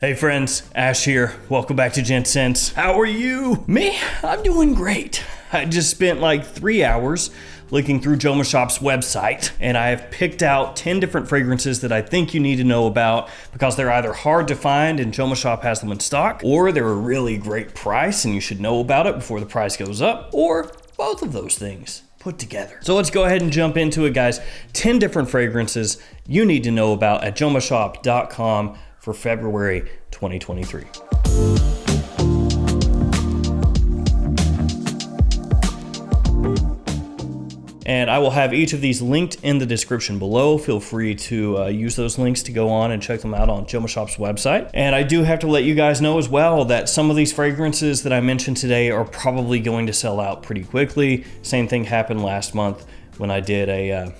Hey friends, Ash here. Welcome back to Gents. How are you? Me? I'm doing great. I just spent like 3 hours looking through Joma Shop's website, and I have picked out 10 different fragrances that I think you need to know about because they're either hard to find and Joma Shop has them in stock, or they're a really great price and you should know about it before the price goes up, or both of those things put together. So let's go ahead and jump into it, guys. 10 different fragrances you need to know about at jomashop.com for February 2023. And I will have each of these linked in the description below. Feel free to use those links to go on and check them out on Joma Shop's website. And I do have to let you guys know as well that some of these fragrances that I mentioned today are probably going to sell out pretty quickly. Same thing happened last month when I did a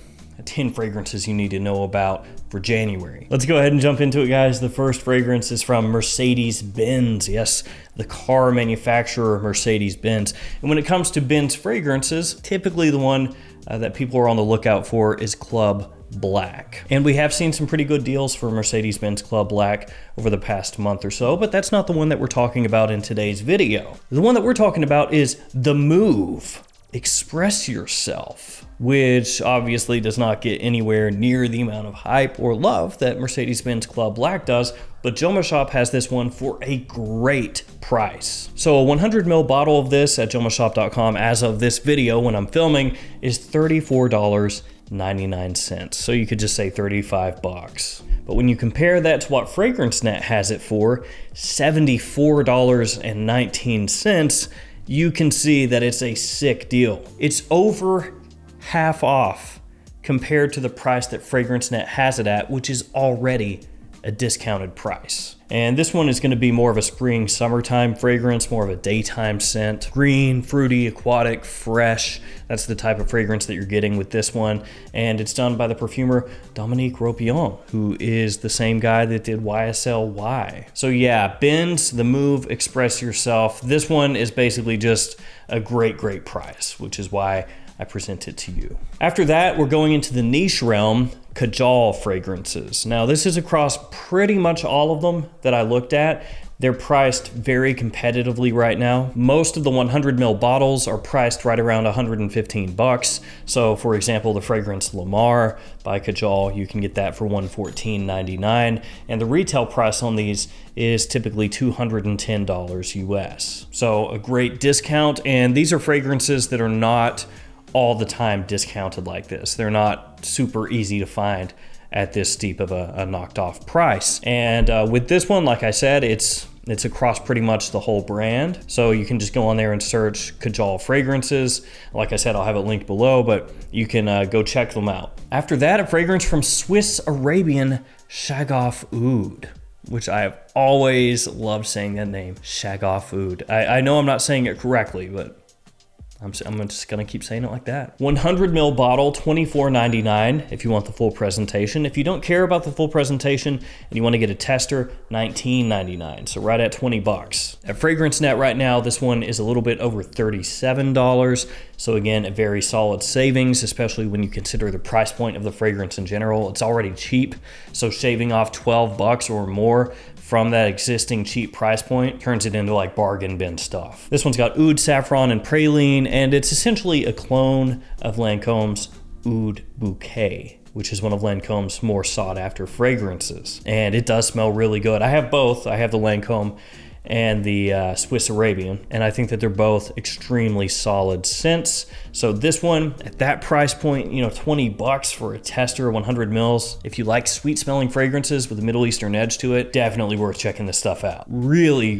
10 fragrances you need to know about for January. Let's go ahead and jump into it, guys. The first fragrance is from Mercedes-Benz. Yes, the car manufacturer Mercedes-Benz. And when it comes to Benz fragrances, typically the one that people are on the lookout for is Club Black. And we have seen some pretty good deals for Mercedes-Benz Club Black over the past month or so, but that's not the one that we're talking about in today's video. The one that we're talking about is The Move, Express Yourself, which obviously does not get anywhere near the amount of hype or love that Mercedes-Benz Club Black does, but Joma Shop has this one for a great price. So a 100ml bottle of this at jomashop.com as of this video when I'm filming is $34.99. So you could just say 35 bucks. But when you compare that to what FragranceNet has it for, $74.19, you can see that it's a sick deal. It's over half off compared to the price that FragranceNet has it at, which is already a discounted price. And this one is going to be more of a spring, summertime fragrance, more of a daytime scent. Green, fruity, aquatic, fresh. That's the type of fragrance that you're getting with this one. And it's done by the perfumer Dominique Ropion, who is the same guy that did YSL-Y. So yeah, Benz, The Move, Express Yourself. This one is basically just a great price, which is why I present it to you. After that, we're going into the niche realm, Cavalli fragrances. Now, this is across pretty much all of them that I looked at. They're priced very competitively right now. Most of the 100ml bottles are priced right around 115 bucks. So for example, the fragrance Lamar by Cavalli, you can get that for $114.99. And the retail price on these is typically $210 US. So a great discount. And these are fragrances that are not all the time discounted like this. They're not super easy to find at this steep of a knocked off price. And with this one, like I said, it's across pretty much the whole brand. So you can just go on there and search Cavalli fragrances. Like I said, I'll have it linked below, but you can go check them out. After that, a fragrance from Swiss Arabian Oud, which I have always loved saying that name, Oud. I know I'm not saying it correctly, but I'm just gonna keep saying it like that. 100ml bottle, $24.99 if you want the full presentation. If you don't care about the full presentation and you want to get a tester, $19.99. So right at 20 bucks. At FragranceNet right now, this one is a little bit over $37. So again, a very solid savings, especially when you consider the price point of the fragrance in general. It's already cheap, so shaving off 12 bucks or more from that existing cheap price point turns it into like bargain bin stuff. This one's got oud, saffron, and praline, and it's essentially a clone of Lancome's Oud Bouquet, which is one of Lancome's more sought after fragrances. And it does smell really good. I have both. I have the Lancome and the Swiss Arabian, and I think that they're both extremely solid scents. So this one at that price point, 20 bucks for a tester, 100 mils. If you like sweet smelling fragrances with a Middle Eastern edge to it, definitely worth checking this stuff out. Really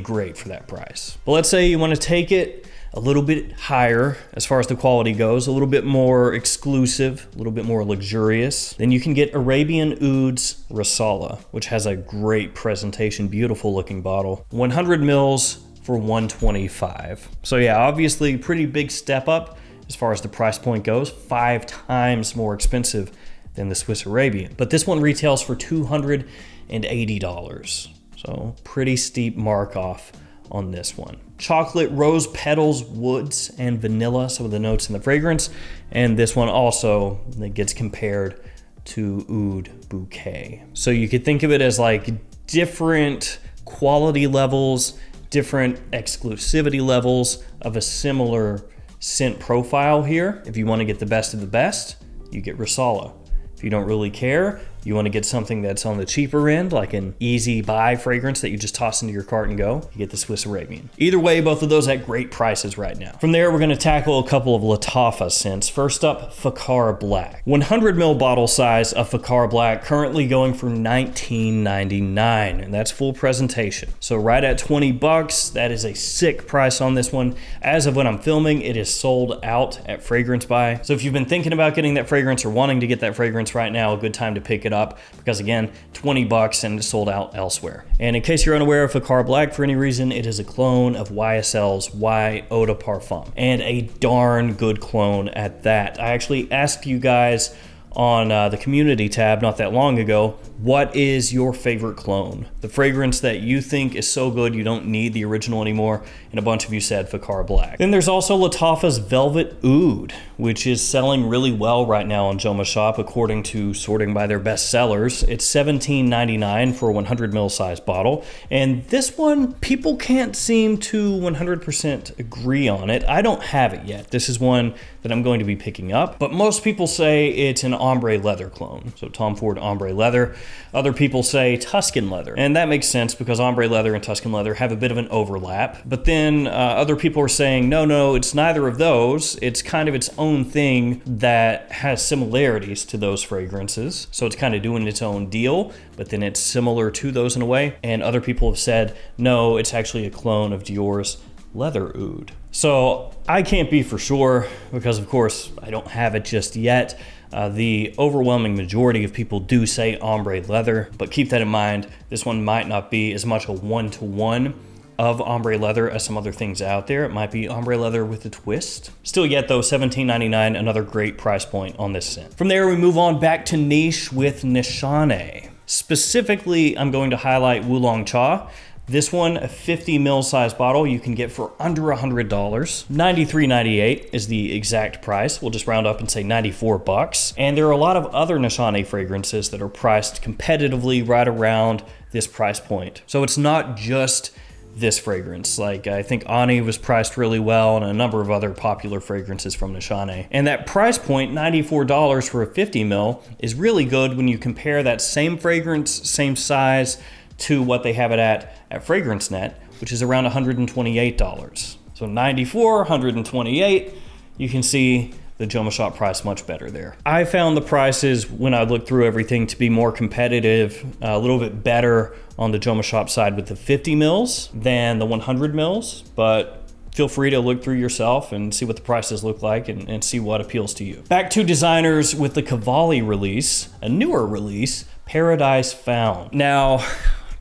great for that price. But let's say you want to take it a little bit higher as far as the quality goes, a little bit more exclusive, a little bit more luxurious, then you can get Arabian Oud's Risala, which has a great presentation, beautiful looking bottle. 100 mils for $125. So yeah, obviously pretty big step up as far as the price point goes, 5 times more expensive than the Swiss Arabian. But this one retails for $280. So pretty steep mark off on this one. Chocolate, rose petals, woods, and vanilla, some of the notes in the fragrance. And this one also that gets compared to Oud Bouquet. So you could think of it as like different quality levels, different exclusivity levels of a similar scent profile here. If you want to get the best of the best, you get Rosala. If you don't really care, you want to get something that's on the cheaper end, like an easy buy fragrance that you just toss into your cart and go, you get the Swiss Arabian. Either way, both of those at great prices right now. From there, we're going to tackle a couple of Lattafa scents. First up, Fakar Black. 100 ml bottle size of Fakar Black, currently going for $19.99, and that's full presentation. So right at 20 bucks, that is a sick price on this one. As of when I'm filming, it is sold out at Fragrance Buy. So if you've been thinking about getting that fragrance or wanting to get that fragrance right now, a good time to pick it up, because again, 20 bucks and it's sold out elsewhere. And in case you're unaware of Fakar Black for any reason, it is a clone of YSL's Y Eau de Parfum, and a darn good clone at that. I actually asked you guys on the community tab not that long ago, what is your favorite clone? The fragrance that you think is so good you don't need the original anymore, and a bunch of you said Fakar Black. Then there's also Lattafa's Velvet Oud, which is selling really well right now on Joma Shop according to sorting by their best sellers. It's $17.99 for a 100 ml size bottle, and this one, people can't seem to 100% agree on it. I don't have it yet. This is one that I'm going to be picking up, but most people say it's an ombre leather clone. So Tom Ford ombre leather. Other people say Tuscan leather, and that makes sense because ombre leather and Tuscan leather have a bit of an overlap. But then other people are saying, no, it's neither of those. It's kind of its own thing that has similarities to those fragrances. So it's kind of doing its own deal, but then it's similar to those in a way. And other people have said, no, it's actually a clone of Dior's Leather Oud. So I can't be for sure because, of course, I don't have it just yet. The overwhelming majority of people do say ombre leather, but keep that in mind. This one might not be as much a one-to-one of ombre leather as some other things out there. It might be ombre leather with a twist. Still yet though, $17.99, another great price point on this scent. From there, we move on back to niche with Nishane. Specifically, I'm going to highlight Wulong Cha. This one, a 50 ml size bottle, you can get for under $100. $93.98 is the exact price. We'll just round up and say 94 bucks. And there are a lot of other Nishane fragrances that are priced competitively right around this price point. So it's not just this fragrance. Like I think Ani was priced really well, and a number of other popular fragrances from Nishane. And that price point, $94 for a 50 ml, is really good when you compare that same fragrance, same size, to what they have it at FragranceNet, which is around $128. So 94, 128, you can see the Joma Shop price much better there. I found the prices when I looked through everything to be more competitive, a little bit better on the Joma Shop side with the 50 mils than the 100 mils, but feel free to look through yourself and see what the prices look like and see what appeals to you. Back to designers with the Cavalli release, a newer release, Paradise Found. Now,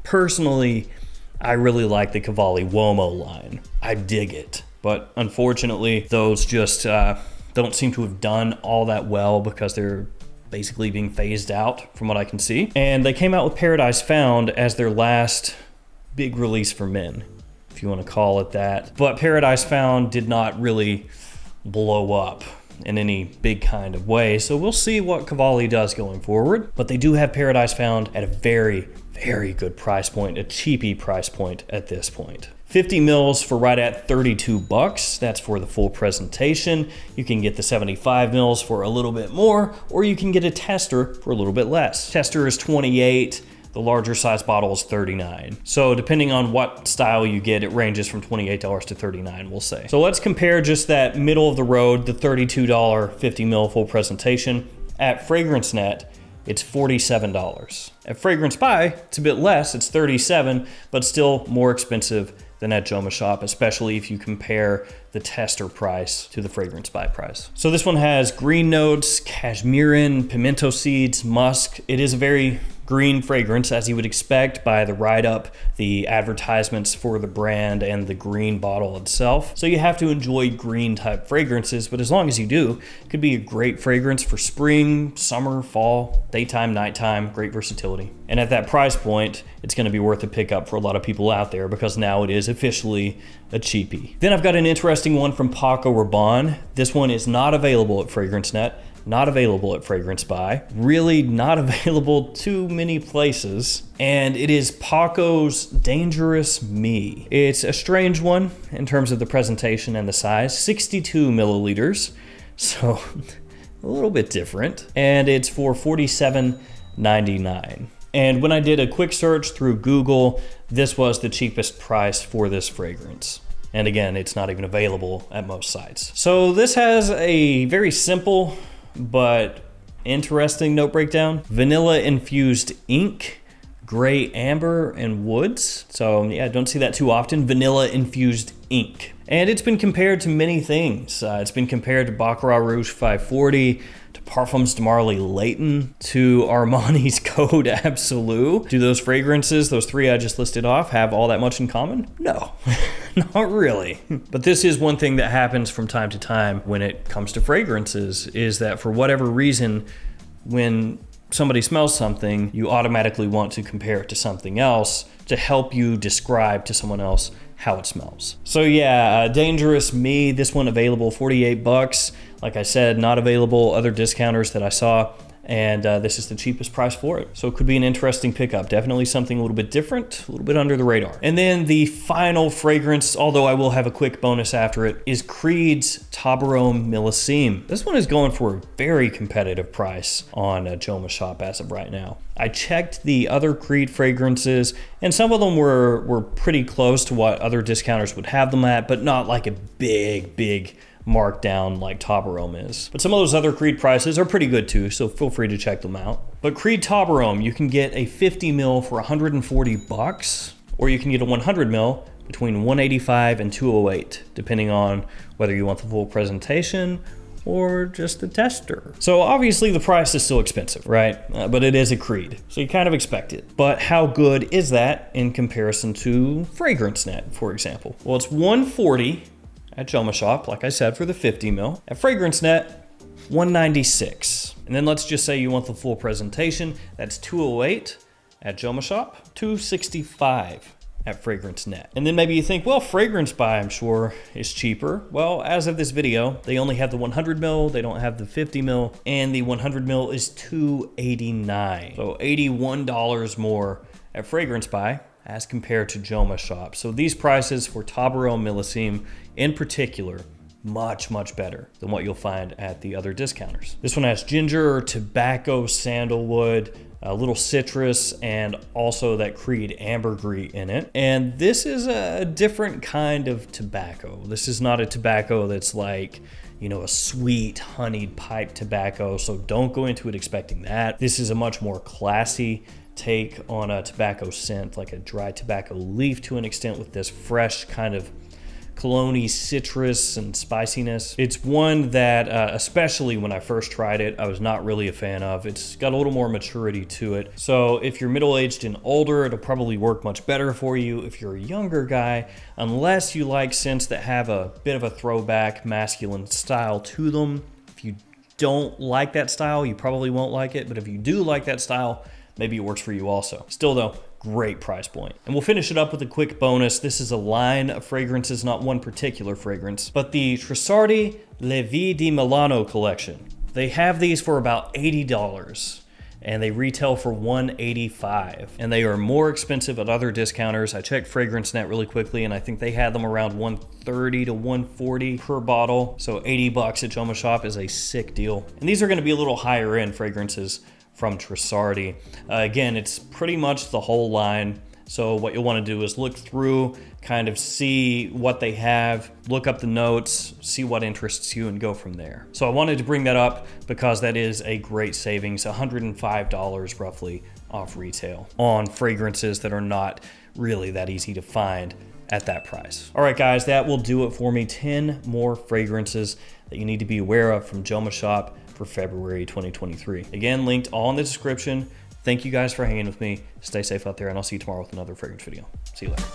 personally, I really like the Cavalli Uomo line. I dig it, but unfortunately, those just don't seem to have done all that well because they're basically being phased out from what I can see. And they came out with Paradise Found as their last big release for men, if you want to call it that. But Paradise Found did not really blow up in any big kind of way, so we'll see what Cavalli does going forward. But they do have Paradise Found at a very good price point, a cheapy price point at this point. 50 mils for right at 32 bucks. That's for the full presentation. You can get the 75 mils for a little bit more, or you can get a tester for a little bit less. Tester is 28. The larger size bottle is $39. So depending on what style you get, it ranges from $28 to $39, we'll say. So let's compare just that middle of the road, the $32 50 mil full presentation. At FragranceNet, it's $47. At Fragrance Buy, it's a bit less, it's $37, but still more expensive than at Joma Shop, especially if you compare the tester price to the Fragrance Buy price. So this one has green notes, cashmerean, pimento seeds, musk. It is a very green fragrance, as you would expect by the write-up, the advertisements for the brand, and the green bottle itself. So you have to enjoy green type fragrances, but as long as you do, it could be a great fragrance for spring, summer, fall, daytime, nighttime, great versatility. And at that price point, it's gonna be worth a pickup for a lot of people out there because now it is officially a cheapie. Then I've got an interesting one from Paco Rabanne. This one is not available at FragranceNet. not available at Fragrance Buy, really not available too many places, and it is Paco's Dangerous Me. It's a strange one in terms of the presentation and the size, 62 milliliters, so a little bit different, and it's for $47.99. And when I did a quick search through Google, this was the cheapest price for this fragrance. And again, it's not even available at most sites. So this has a very simple but interesting note breakdown. Vanilla infused ink, gray amber, and woods. So yeah, I don't see that too often. Vanilla infused ink. And it's been compared to many things. It's been compared to Baccarat Rouge 540, to Parfums de Marly Layton, to Armani's Code Absolu. Do those fragrances, those three I just listed off, have all that much in common? No, not really. But this is one thing that happens from time to time when it comes to fragrances, is that for whatever reason, when somebody smells something, you automatically want to compare it to something else to help you describe to someone else how it smells. So yeah, Dangerous Me, this one available 48 bucks. Like I said, not available other discounters that I saw, and this is the cheapest price for it. So it could be an interesting pickup. Definitely something a little bit different, a little bit under the radar. And then the final fragrance, although I will have a quick bonus after it, is Creed's Taborone Millicim. This one is going for a very competitive price on Joma Shop as of right now. I checked the other Creed fragrances, and some of them were pretty close to what other discounters would have them at, but not like a big markdown like Taborone is. But some of those other Creed prices are pretty good too, so feel free to check them out. But Creed Taborone, you can get a 50 ml for 140 bucks, or you can get a 100 ml between 185 and 208, depending on whether you want the full presentation or just the tester. So obviously the price is still expensive, right? But it is a Creed, so you kind of expect it. But how good is that in comparison to FragranceNet, for example? Well, it's 140 at Joma Shop, like I said, for the 50 ml. At FragranceNet, 196. And then let's just say you want the full presentation. That's 208 at Joma Shop, 265 at FragranceNet. And then maybe you think, well, Fragrance Buy, I'm sure, is cheaper. Well, as of this video, they only have the 100 ml, they don't have the 50 ml, and the 100 ml is $289. So $81 more at Fragrance Buy as compared to Joma Shop. So these prices for Taborone Millicim in particular, much better than what you'll find at the other discounters. This one has ginger, tobacco, sandalwood, a little citrus, and also that Creed ambergris in it. And this is a different kind of tobacco. This is not a tobacco that's like, you know, a sweet honeyed pipe tobacco, so don't go into it expecting that. This is a much more classy take on a tobacco scent, like a dry tobacco leaf to an extent, with this fresh kind of Cologne citrus and spiciness. It's one that, especially when I first tried it, I was not really a fan of. It's got a little more maturity to it. So if you're middle-aged and older, it'll probably work much better for you. If you're a younger guy, unless you like scents that have a bit of a throwback masculine style to them, if you don't like that style, you probably won't like it. But if you do like that style, maybe it works for you also. Still though, great price point. And we'll finish it up with a quick bonus. This is a line of fragrances, not one particular fragrance, but the Trussardi Le Vie di Milano collection. They have these for about $80 and they retail for $185, and they are more expensive at other discounters. I checked FragranceNet really quickly and I think they had them around $130 to $140 per bottle. So 80 bucks at Joma Shop is a sick deal. And these are going to be a little higher end fragrances from Trussardi. Again, it's pretty much the whole line. So what you'll want to do is look through, kind of see what they have, look up the notes, see what interests you, and go from there. So I wanted to bring that up because that is a great savings, $105 roughly off retail on fragrances that are not really that easy to find at that price. All right, guys, that will do it for me. 10 more fragrances that you need to be aware of from Joma Shop for February 2023. Again, linked all in the description. Thank you guys for hanging with me. Stay safe out there, and I'll see you tomorrow with another fragrance video. See you later.